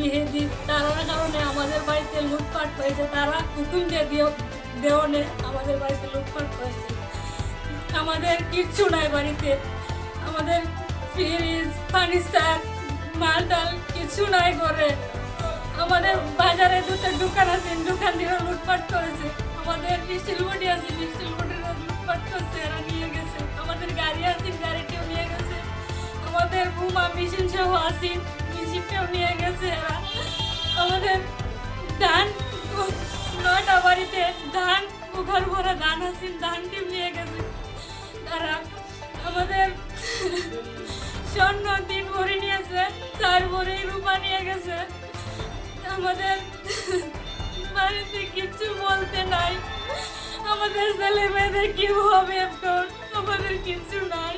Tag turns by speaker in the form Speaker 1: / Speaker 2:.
Speaker 1: বিয়ে দিই, তার কারণে আমাদের বাড়িতে লুটপাট হয়েছে। তারা হুকুম দিয়ে দেওয়ানে আমাদের বাড়িতে লুটপাট হয়েছে। আমাদের কিচ্ছু নাই বাড়িতে, আমাদের ফ্রিজ ফার্নিচার মাল ডাল কিছু নাই করে। আমাদের বাজারে দুটো দোকান আছে, দোকান দিয়ে লুটপাট করেছে। আমাদের স্টিল বডি আছে, স্টিল বডির লুটপাট করছে, এরা নিয়ে গেছে। আমাদের গাড়ি আছে, গাড়িটিও নিয়ে গেছে। আমাদের বোমা মেশিন সহ আছে, মেশিনটাও নিয়ে গেছে এরা। আমাদের ধান 9টা বাড়িতে ধান ঘর ভরা ধান আছে, ধানটিও নিয়ে গেছে তারা। আমাদের স্বর্ণ 3 ভরি নিয়েছে, 4 ভরি রূপা নিয়ে গেছে। আমাদের বাড়িতে কিছু বলতে নাই। আমাদের ছেলে মেয়েদের কি হবে এখন? আমাদের কিছু নাই।